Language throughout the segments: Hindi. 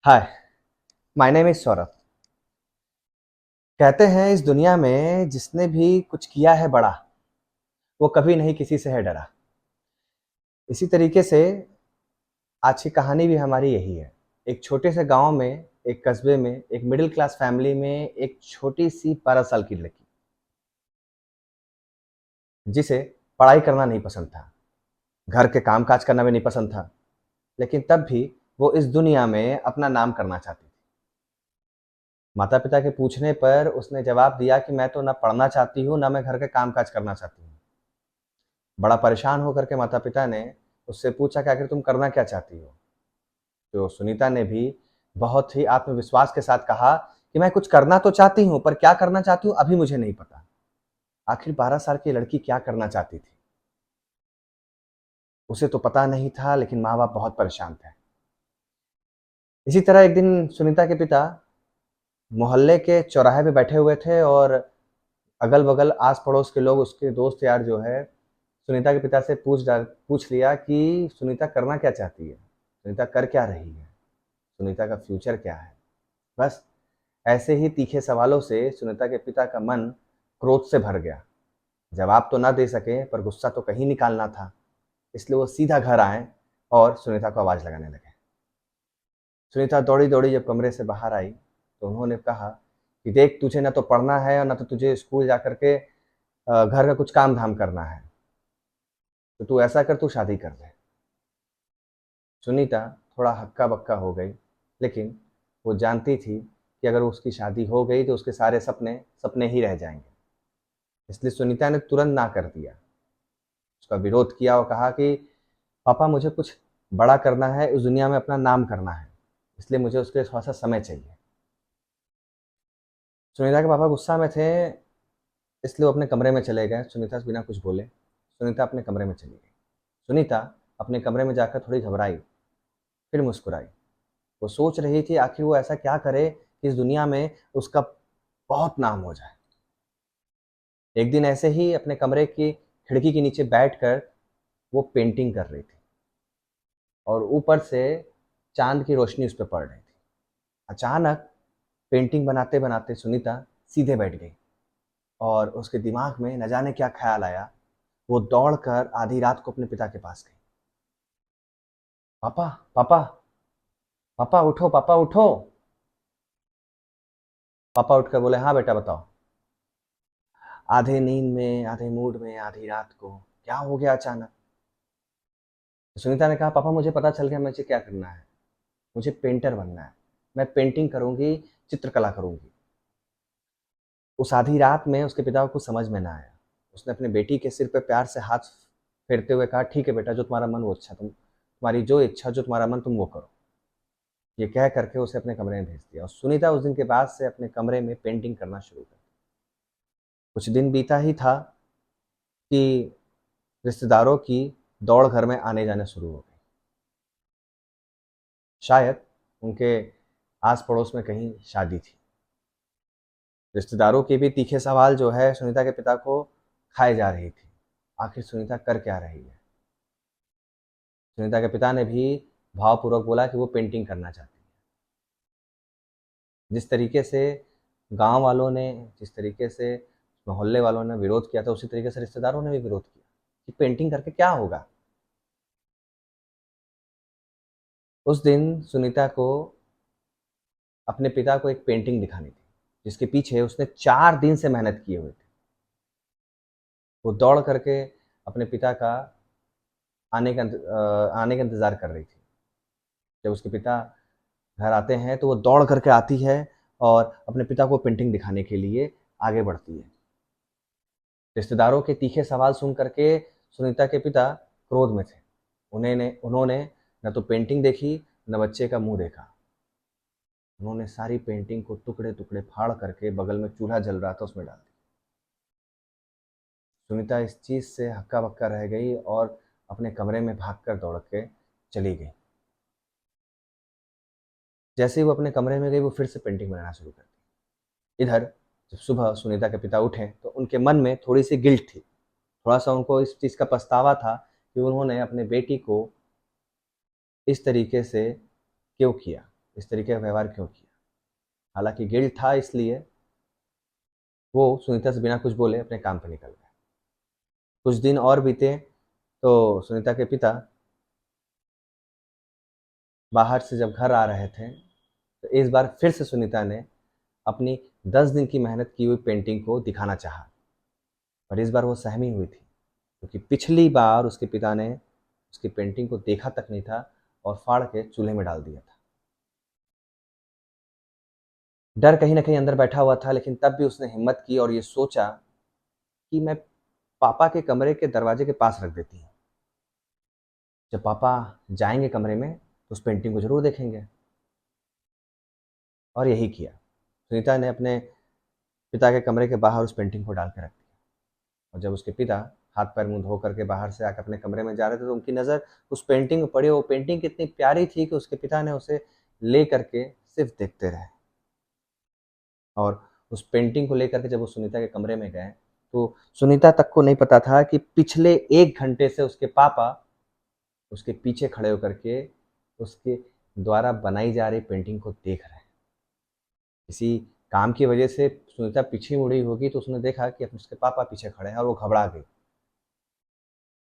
Hi, my name is Saurabh. कहते हैं इस दुनिया में जिसने भी कुछ किया है बड़ा, वो कभी नहीं किसी से है डरा। इसी तरीके से आज की कहानी भी हमारी यही है। एक छोटे से गांव में, एक कस्बे में, एक मिडिल क्लास फैमिली में एक छोटी सी 12 साल की लड़की, जिसे पढ़ाई करना नहीं पसंद था, घर के काम काज करना भी नहीं पसंद था, लेकिन तब भी वो इस दुनिया में अपना नाम करना चाहती थी। माता पिता के पूछने पर उसने जवाब दिया कि मैं तो ना पढ़ना चाहती हूँ, ना मैं घर के काम काज करना चाहती हूँ। बड़ा परेशान होकर के माता पिता ने उससे पूछा कि आखिर तुम करना क्या चाहती हो। तो सुनीता ने भी बहुत ही आत्मविश्वास के साथ कहा कि मैं कुछ करना तो चाहती हूँ, पर क्या करना चाहती हूँ अभी मुझे नहीं पता। आखिर 12 साल की लड़की क्या करना चाहती थी, उसे तो पता नहीं था, लेकिन माँ बाप बहुत परेशान थे। इसी तरह एक दिन सुनीता के पिता मोहल्ले के चौराहे पे बैठे हुए थे, और अगल बगल आस पड़ोस के लोग, उसके दोस्त यार जो है, सुनीता के पिता से पूछ लिया कि सुनीता करना क्या चाहती है, सुनीता कर क्या रही है, सुनीता का फ्यूचर क्या है। बस ऐसे ही तीखे सवालों से सुनीता के पिता का मन क्रोध से भर गया। जवाब तो ना दे सके, पर गुस्सा तो कहीं निकालना था, इसलिए वो सीधा घर आए और सुनीता को आवाज़ लगाने लगे। सुनीता दौड़ी दौड़ी जब कमरे से बाहर आई तो उन्होंने कहा कि देख, तुझे ना तो पढ़ना है और ना तो तुझे स्कूल जा करके घर का कुछ काम धाम करना है, तो तू ऐसा कर, तू शादी कर ले। सुनीता थोड़ा हक्का बक्का हो गई, लेकिन वो जानती थी कि अगर उसकी शादी हो गई तो उसके सारे सपने सपने ही रह जाएंगे। इसलिए सुनीता ने तुरंत ना कर दिया, उसका विरोध किया और कहा कि पापा, मुझे कुछ बड़ा करना है, इस दुनिया में अपना नाम करना है, इसलिए मुझे उसके लिए थोड़ा सा समय चाहिए। सुनीता के पापा गुस्सा में थे, इसलिए वो अपने कमरे में चले गए। सुनीता से बिना कुछ बोले सुनीता अपने कमरे में चली गई। सुनीता अपने कमरे में जाकर थोड़ी घबराई, फिर मुस्कुराई। वो सोच रही थी आखिर वो ऐसा क्या करे कि इस दुनिया में उसका बहुत नाम हो जाए। एक दिन ऐसे ही अपने कमरे की खिड़की के नीचे बैठकर वो पेंटिंग कर रही थी, और ऊपर से चांद की रोशनी उस पर पड़ रही थी। अचानक पेंटिंग बनाते बनाते सुनीता सीधे बैठ गई, और उसके दिमाग में न जाने क्या ख्याल आया। वो दौड़कर आधी रात को अपने पिता के पास गई। पापा, पापा, पापा उठो, पापा उठो। पापा उठकर बोले, हाँ बेटा बताओ। आधे नींद में, आधे मूड में, आधी रात को क्या हो गया अचानक। तो सुनीता ने कहा, पापा मुझे पता चल गया मुझे क्या करना है, मुझे पेंटर बनना है, मैं पेंटिंग करूंगी, चित्रकला करूंगी। उस आधी रात में उसके पिता को कुछ समझ में ना आया। उसने अपने बेटी के सिर पे प्यार से हाथ फेरते हुए कहा, ठीक है बेटा, जो तुम्हारा मन वो अच्छा, तुम्हारी जो इच्छा, जो तुम्हारा मन, तुम वो करो। ये कह करके उसे अपने कमरे में भेज दिया, और सुनीता उस दिन के बाद से अपने कमरे में पेंटिंग करना शुरू कर दी। कुछ दिन बीता ही था कि रिश्तेदारों की दौड़ घर में आने जाने शुरू हो गई। शायद उनके आस पड़ोस में कहीं शादी थी। रिश्तेदारों के भी तीखे सवाल जो है सुनीता के पिता को खाए जा रही थी। आखिर सुनीता कर क्या रही है। सुनीता के पिता ने भी भावपूर्वक बोला कि वो पेंटिंग करना चाहती है। जिस तरीके से गांव वालों ने, जिस तरीके से मोहल्ले वालों ने विरोध किया था, उसी तरीके से रिश्तेदारों ने भी विरोध किया कि पेंटिंग करके क्या होगा। उस दिन सुनीता को अपने पिता को एक पेंटिंग दिखानी थी, जिसके पीछे उसने 4 दिन से मेहनत किए हुए थे। वो दौड़ करके अपने पिता का आने का इंतज़ार कर रही थी। जब उसके पिता घर आते हैं तो वो दौड़ करके आती है और अपने पिता को पेंटिंग दिखाने के लिए आगे बढ़ती है। रिश्तेदारों के तीखे सवाल सुन करके सुनीता के पिता क्रोध में थे। उन्होंने न तो पेंटिंग देखी, न बच्चे का मुंह देखा। उन्होंने सारी पेंटिंग को टुकड़े टुकड़े फाड़ करके बगल में चूल्हा जल रहा था उसमें डाल दिया। सुनीता इस चीज़ से हक्का बक्का रह गई और अपने कमरे में भागकर दौड़ के चली गई। जैसे ही वो अपने कमरे में गई, वो फिर से पेंटिंग बनाना शुरू कर दी। इधर जब सुबह सुनीता के पिता उठे तो उनके मन में थोड़ी सी गिल्ट थी, थोड़ा सा उनको इस चीज़ का पछतावा था कि उन्होंने अपने बेटी को इस तरीके से क्यों किया, इस तरीके का व्यवहार क्यों किया? हालाँकि गिल्ट था, इसलिए वो सुनीता से बिना कुछ बोले अपने काम पे निकल गए। कुछ दिन और बीते तो सुनीता के पिता बाहर से जब घर आ रहे थे, तो इस बार फिर से सुनीता ने अपनी 10 दिन की मेहनत की हुई पेंटिंग को दिखाना चाहा। पर इस बार वो सहमी हुई थी, क्योंकि पिछली बार उसके पिता ने उसकी पेंटिंग को देखा तक नहीं था और फाड़ के चूल्हे में डाल दिया था। डर कहीं न कहीं अंदर बैठा हुआ था, लेकिन तब भी उसने हिम्मत की और ये सोचा कि मैं पापा के कमरे के दरवाजे के पास रख देती हूँ। जब पापा जाएँगे कमरे में, तो उस पेंटिंग को ज़रूर देखेंगे। और यही किया। सुनीता ने अपने पिता के कमरे के बाहर उस पेंटिंग को डाल के रख दिया, और जब उसके पिता हाथ-पैर मुँह धो कर के बाहर से आकर अपने कमरे में जा रहे थे, तो उनकी नज़र उस पेंटिंग में पड़ी। वो पेंटिंग कितनी प्यारी थी कि उसके पिता ने उसे ले कर के सिर्फ़ देखते रहे। और उस पेंटिंग को लेकर के जब वो सुनीता के कमरे में गए, तो सुनीता तक को नहीं पता था कि पिछले 1 घंटे से उसके पापा उसके पीछे खड़े होकर के उसके द्वारा बनाई जा रही पेंटिंग को देख रहे हैं। किसी काम की वजह से सुनीता पीछे मुड़ी होगी, तो उसने देखा कि उसके पापा पीछे खड़े हैं और वो घबरा गई।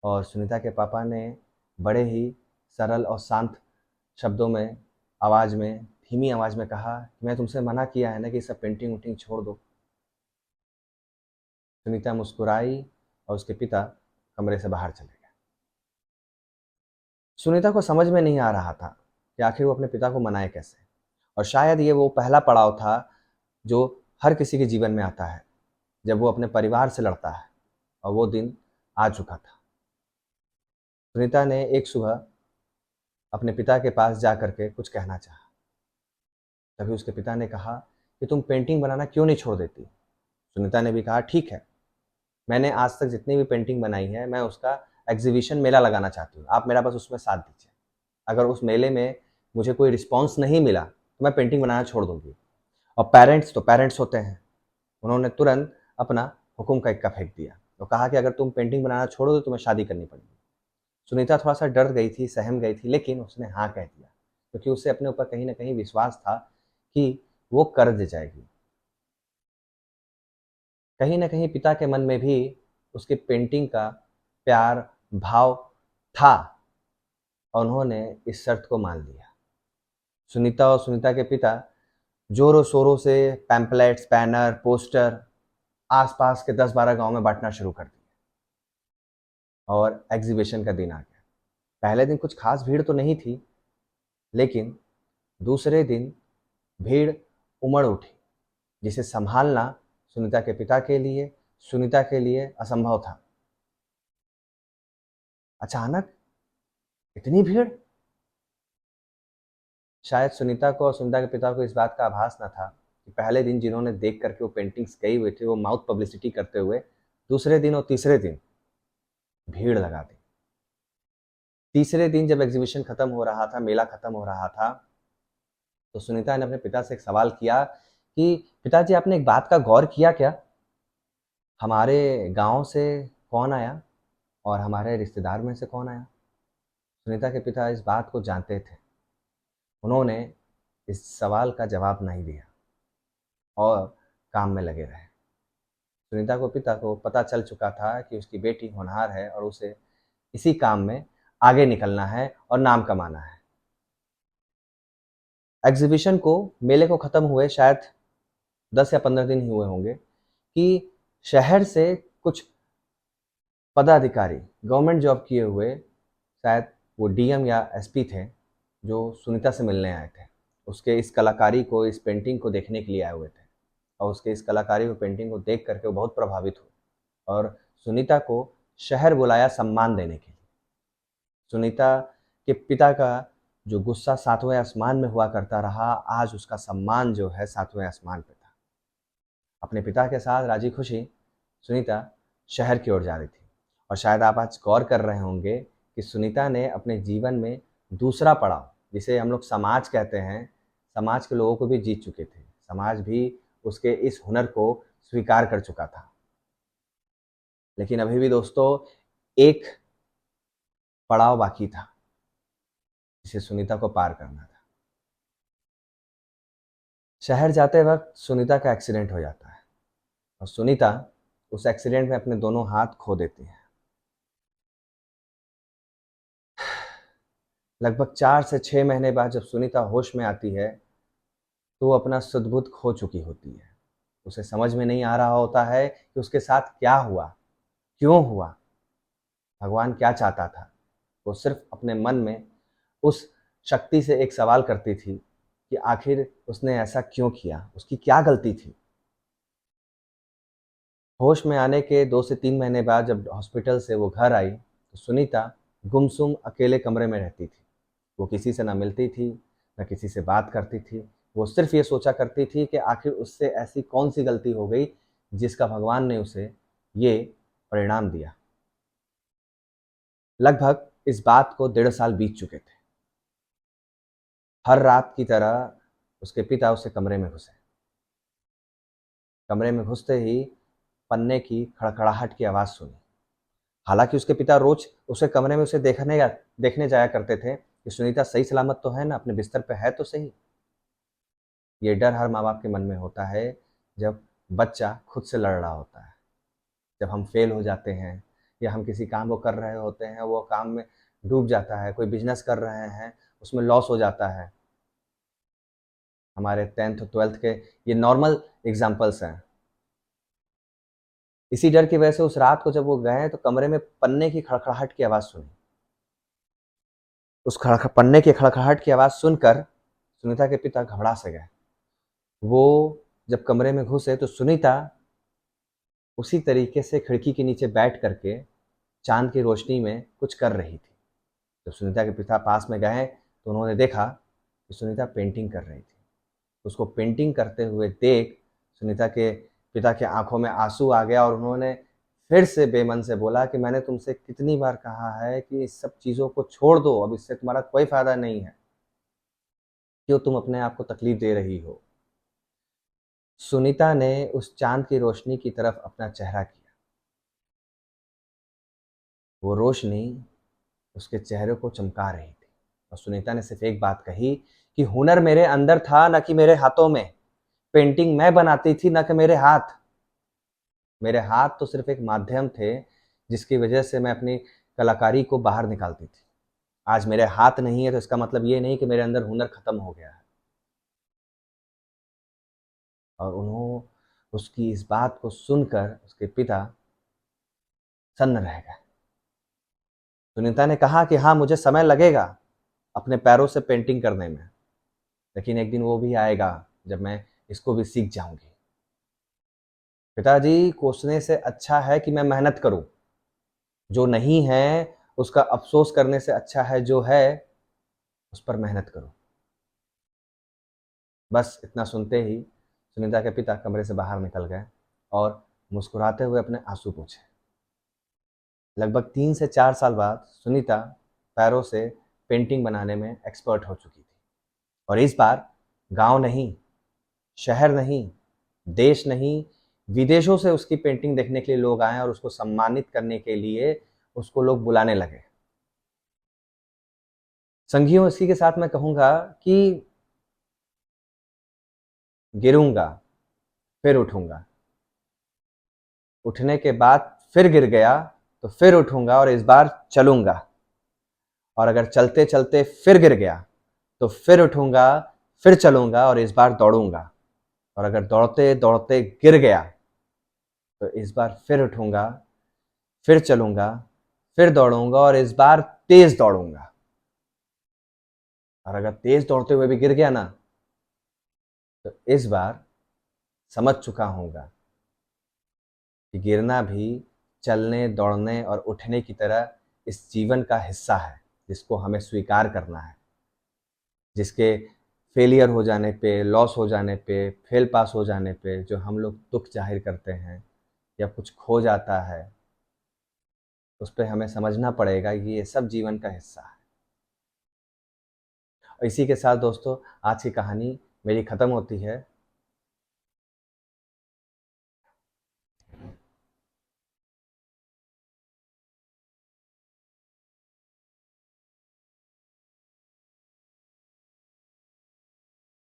और सुनीता के पापा ने बड़े ही सरल और शांत शब्दों में, आवाज़ में, धीमी आवाज़ में कहा कि मैं तुमसे मना किया है ना कि ये सब पेंटिंग-वेंटिंग छोड़ दो। सुनीता मुस्कुराई और उसके पिता कमरे से बाहर चले गए। सुनीता को समझ में नहीं आ रहा था कि आखिर वो अपने पिता को मनाए कैसे? और शायद ये वो पहला पड़ाव था जो हर किसी के जीवन में आता है, जब वो अपने परिवार से लड़ता है, और वो दिन आ चुका था। सुनीता ने एक सुबह अपने पिता के पास जा कर के कुछ कहना चाहा। तभी उसके पिता ने कहा कि तुम पेंटिंग बनाना क्यों नहीं छोड़ देती? सुनीता ने भी कहा, ठीक है, मैंने आज तक जितनी भी पेंटिंग बनाई है, मैं उसका एग्ज़िबिशन मेला लगाना चाहती हूँ। आप मेरा बस उसमें साथ दीजिए। अगर उस मेले में मुझे कोई रिस्पॉन्स नहीं मिला, तो मैं पेंटिंग बनाना छोड़ दूँगी। और पेरेंट्स तो पेरेंट्स होते हैं। उन्होंने तुरंत अपना हुक्म का इक्का फेंक दिया और कहा कि अगर तुम पेंटिंग बनाना छोड़ो तो तुम्हें शादी करनी पड़ेगी। सुनीता थोड़ा-सा डर गई थी, सहम गई थी, लेकिन उसने हाँ कह दिया, क्योंकि उसे अपने ऊपर कहीं न कहीं विश्वास था कि वो कर दे जाएगी। कहीं न कहीं पिता के मन में भी उसकी पेंटिंग का प्यार, भाव था, और उन्होंने इस शर्त को मान लिया। सुनीता और सुनीता के पिता ज़ोरों-शोरों से पैम्पलेट्स, बैनर, पोस्टर आस-पास के 10-12 गाँव में बाँटना शुरू कर दिए, और एग्ज़िबिशन का दिन आ गया। पहले दिन कुछ ख़ास भीड़ तो नहीं थी, लेकिन दूसरे दिन भीड़ उमड़ उठी, जिसे सँभालना सुनीता के पिता के लिए, सुनीता के लिए असंभव था। अचानक इतनी भीड़! शायद सुनीता को और सुनीता के पिता को इस बात का आभास ना था कि पहले दिन जिन्होंने देख कर के वो पेंटिंग्स गए हुए थे, वो माउथ पब्लिसिटी करते हुए दूसरे दिन और तीसरे दिन भीड़ लगा दी। तीसरे दिन जब एग्ज़िबिशन खत्म हो रहा था, मेला खत्म हो रहा था, तो सुनीता ने अपने पिता से एक सवाल किया कि पिताजी, आपने एक बात का गौर किया क्या? हमारे गाँव से कौन आया और हमारे रिश्तेदार में से कौन आया? सुनीता के पिता इस बात को जानते थे। उन्होंने इस सवाल का जवाब नहीं दिया और काम में लगे रहे। सुनीता को पिता को पता चल चुका था कि उसकी बेटी होनहार है और उसे इसी काम में आगे निकलना है और नाम कमाना है। एग्ज़िबिशन को, मेले को ख़त्म हुए शायद 10 या 15 दिन ही हुए होंगे कि शहर से कुछ पदाधिकारी, गवर्नमेंट जॉब किए हुए, शायद वो डीएम या एसपी थे, जो सुनीता से मिलने आए थे। उसके इस कलाकारी को, इस पेंटिंग को देखने के लिए आए हुए थे, और उसके इस कलाकारी और पेंटिंग को देख कर के वो बहुत प्रभावित हुए और सुनीता को शहर बुलाया सम्मान देने के लिए। सुनीता के पिता का जो गुस्सा सातवें आसमान में हुआ करता रहा, आज उसका सम्मान जो है सातवें आसमान पे था। अपने पिता के साथ राजी खुशी सुनीता शहर की ओर जा रही थी, और शायद आप आज गौर कर रहे होंगे कि सुनीता ने अपने जीवन में दूसरा पड़ाव, जिसे हम लोग समाज कहते हैं, समाज के लोगों को भी जीत चुके थे। समाज भी उसके इस हुनर को स्वीकार कर चुका था। लेकिन अभी भी दोस्तों, एक पड़ाव बाकी था, जिसे सुनीता को पार करना था। शहर जाते वक़्त सुनीता का एक्सीडेंट हो जाता है और सुनीता उस एक्सीडेंट में अपने दोनों हाथ खो देती है। लगभग 4 से 6 महीने बाद जब सुनीता होश में आती है, तो वो अपना सुध-बुध खो चुकी होती है। उसे समझ में नहीं आ रहा होता है कि उसके साथ क्या हुआ? क्यों हुआ? भगवान क्या चाहता था? वो सिर्फ़ अपने मन में उस शक्ति से एक सवाल करती थी कि आखिर उसने ऐसा क्यों किया? उसकी क्या गलती थी? होश में आने के 2 से 3 महीने बाद जब हॉस्पिटल से वो घर आई, तो सुनीता गुमसुम अकेले कमरे में रहती थी। वो किसी से ना मिलती थी, ना किसी से बात करती थी। वो सिर्फ़ ये सोचा करती थी कि आखिर उससे ऐसी कौन-सी गलती हो गई, जिसका भगवान ने उसे ये परिणाम दिया। लगभग इस बात को 1.5 साल बीत चुके थे। हर रात की तरह उसके पिता उसके कमरे में घुसे। कमरे में घुसते ही पन्ने की खड़खड़ाहट की आवाज़ सुनी। हालाँकि उसके पिता रोज़ उसे कमरे में उसे देखने जाया करते थे कि सुनीता सही सलामत तो है ना, अपने बिस्तर पे है तो सही। ये डर हर माँ-बाप के मन में होता है जब बच्चा खुद से लड़ रहा होता है। जब हम फेल हो जाते हैं या हम किसी काम को कर रहे होते हैं, वो काम में डूब जाता है, कोई बिज़नेस कर रहे हैं, उसमें लॉस हो जाता है। हमारे 10th 12th के ये नॉर्मल एग्ज़ाम्पल्स हैं। इसी डर की वजह से उस रात को जब वो गए तो कमरे में पन्ने की खड़खड़ाहट की आवाज़ सुनी। उस पन्ने की खड़खड़ाहट की आवाज़ सुनकर सुनीता के पिता घबरा से गए। वो जब कमरे में घुसे तो सुनीता उसी तरीके से खिड़की के नीचे बैठ करके चाँद की रोशनी में कुछ कर रही थी। जब सुनीता के पिता पास में गए तो उन्होंने देखा कि सुनीता पेंटिंग कर रही थी। उसको पेंटिंग करते हुए देख सुनीता के पिता की आँखों में आँसू आ गया और उन्होंने फिर से बेमन से बोला कि मैंने तुमसे कितनी बार कहा है कि इस सब चीज़ों को छोड़ दो, अब इससे तुम्हारा कोई फ़ायदा नहीं है। क्यों तुम अपने आप को तकलीफ़ दे रही हो? सुनीता ने उस चाँद की रोशनी की तरफ अपना चेहरा किया। वो रोशनी उसके चेहरे को चमका रही थी और सुनीता ने सिर्फ़ एक बात कही कि हुनर मेरे अंदर था ना कि मेरे हाथों में। पेंटिंग मैं बनाती थी ना कि मेरे हाथ। मेरे हाथ तो सिर्फ़ एक माध्यम थे, जिसकी वजह से मैं अपनी कलाकारी को बाहर निकालती थी। आज मेरे हाथ नहीं है तो इसका मतलब ये नहीं कि मेरे अंदर हुनर ख़त्म हो गया है। और उसकी इस बात को सुनकर उसके पिता सन्न रह गए। सुनीता ने कहा कि हाँ, मुझे समय लगेगा अपने पैरों से पेंटिंग करने में, लेकिन एक दिन वो भी आएगा जब मैं इसको भी सीख जाऊँगी। पिताजी, कोसने से अच्छा है कि मैं मेहनत करूँ। जो नहीं है, उसका अफ़सोस करने से अच्छा है जो है, उस पर मेहनत करो। बस इतना सुनते ही सुनीता के पिता कमरे से बाहर निकल गए और मुस्कुराते हुए अपने आंसू पोंछे। लगभग 3 से 4 साल बाद सुनीता पैरों से पेंटिंग बनाने में एक्सपर्ट हो चुकी थी और इस बार गांव नहीं, शहर नहीं, देश नहीं, विदेशों से उसकी पेंटिंग देखने के लिए लोग आए और उसको सम्मानित करने के लिए उसको लोग बुलाने लगे। संगियों, इसी के साथ मैं कहूँगा कि गिरूँगा, फिर उठूँगा। उठने के बाद फिर गिर गया तो फिर उठूँगा और इस बार चलूँगा। और अगर चलते-चलते फिर गिर गया तो फिर उठूँगा, फिर चलूँगा और इस बार दौड़ूँगा। और अगर दौड़ते-दौड़ते गिर गया तो इस बार फिर उठूँगा, फिर चलूँगा, फिर दौड़ूँगा और इस बार तेज़ दौड़ूँगा। और अगर तेज़ दौड़ते हुए भी गिर गया ना, तो इस बार समझ चुका होऊँगा कि गिरना भी चलने, दौड़ने और उठने की तरह इस जीवन का हिस्सा है, जिसको हमें स्वीकार करना है। जिसके फेलियर हो जाने पे, लॉस हो जाने पे, फेल पास हो जाने पे जो हम लोग दुःख ज़ाहिर करते हैं या कुछ खो जाता है, उस पे हमें समझना पड़ेगा कि ये सब जीवन का हिस्सा है। और इसी के साथ दोस्तों आज की कहानी मेरी ख़त्म होती है।